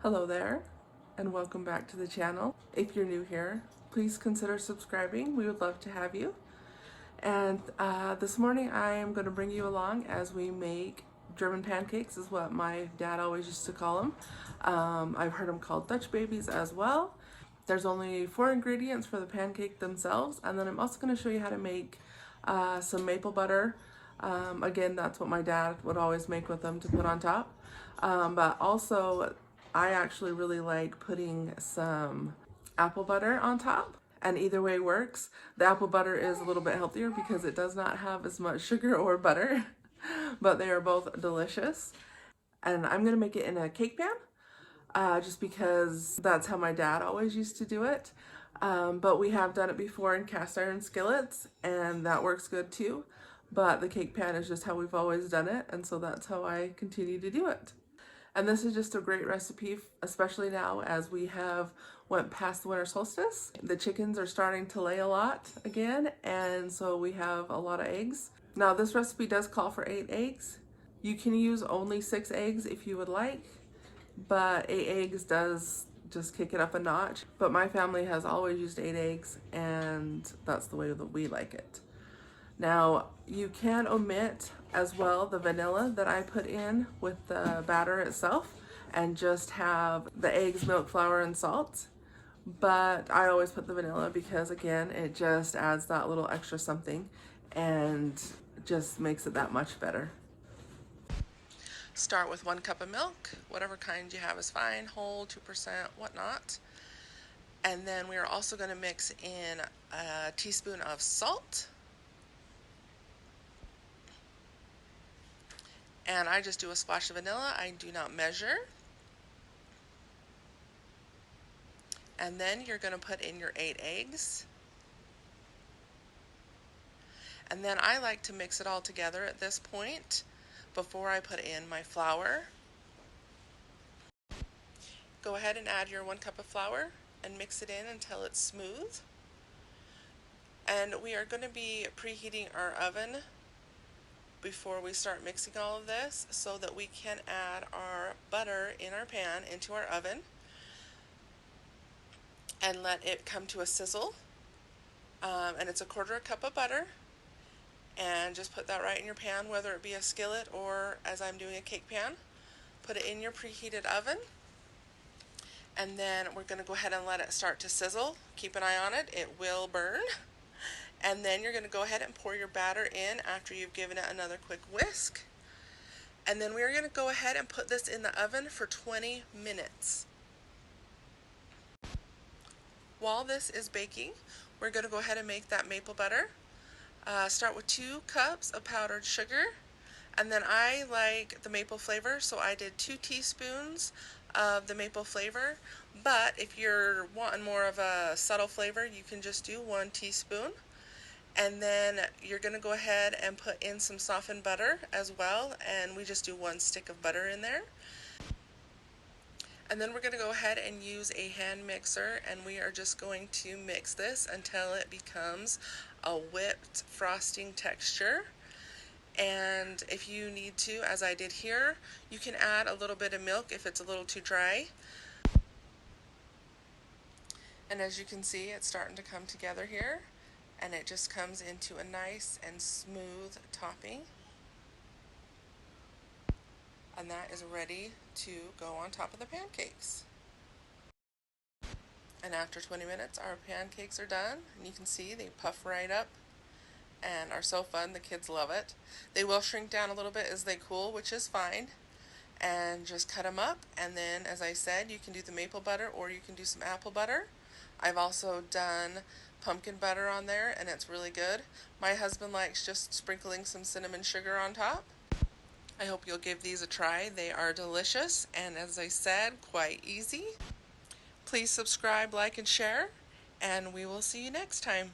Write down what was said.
Hello there, and welcome back to the channel. If you're new here, please consider subscribing. We would love to have you. And this morning I am going to bring you along as we make German pancakes, is what my dad always used to call them. I've heard them called Dutch babies as well. There's only 4 ingredients for the pancake themselves, and then I'm also going to show you how to make some maple butter. Again, that's what my dad would always make with them to put on top. But also, I actually really like putting some apple butter on top, and either way works. The apple butter is a little bit healthier because it does not have as much sugar or butter, but they are both delicious. And I'm gonna make it in a cake pan, just because that's how my dad always used to do it. But we have done it before in cast iron skillets, and that works good too. But the cake pan is just how we've always done it, and so that's how I continue to do it. And this is just a great recipe, especially now as we have went past the winter solstice. The chickens are starting to lay a lot again, and so we have a lot of eggs. Now this recipe does call for 8 eggs. You can use only 6 eggs if you would like, but 8 eggs does just kick it up a notch. But my family has always used 8 eggs, and that's the way that we like it. Now you can omit as well the vanilla that I put in with the batter itself and just have the eggs, milk, flour, and salt. But I always put the vanilla because again, it just adds that little extra something and just makes it that much better. Start with 1 cup of milk, whatever kind you have is fine, whole, 2%, whatnot. And then we are also going to mix in a teaspoon of salt. And I just do a splash of vanilla. I do not measure. And then you're going to put in your 8 eggs. And then I like to mix it all together at this point before I put in my flour. Go ahead and add your 1 cup of flour and mix it in until it's smooth. And we are going to be preheating our oven before we start mixing all of this so that we can add our butter in our pan into our oven and let it come to a sizzle. And it's 1/4 cup of butter, and just put that right in your pan, whether it be a skillet or, as I'm doing, a cake pan. Put it in your preheated oven, and then we're going to go ahead and let it start to sizzle. Keep an eye on it, it will burn. And then you're going to go ahead and pour your batter in after you've given it another quick whisk. And then we're going to go ahead and put this in the oven for 20 minutes. While this is baking, we're going to go ahead and make that maple butter. Start with 2 cups of powdered sugar. And then I like the maple flavor, so I did 2 teaspoons of the maple flavor. But if you're wanting more of a subtle flavor, you can just do 1 teaspoon. And then you're going to go ahead and put in some softened butter as well, and we just do 1 stick of butter in there. And then we're going to go ahead and use a hand mixer, and we are just going to mix this until it becomes a whipped frosting texture. And if you need to, as I did here, you can add a little bit of milk if it's a little too dry. And as you can see, it's starting to come together here, and it just comes into a nice and smooth topping. And that is ready to go on top of the pancakes. And after 20 minutes, our pancakes are done, and you can see they puff right up and are so fun. The kids love it. They will shrink down a little bit as they cool, which is fine. And just cut them up, and then, as I said, you can do the maple butter or you can do some apple butter. I've also done pumpkin butter on there, and it's really good. My husband likes just sprinkling some cinnamon sugar on top. I hope you'll give these a try. They are delicious, and as I said, quite easy. Please subscribe, like, and share, and we will see you next time.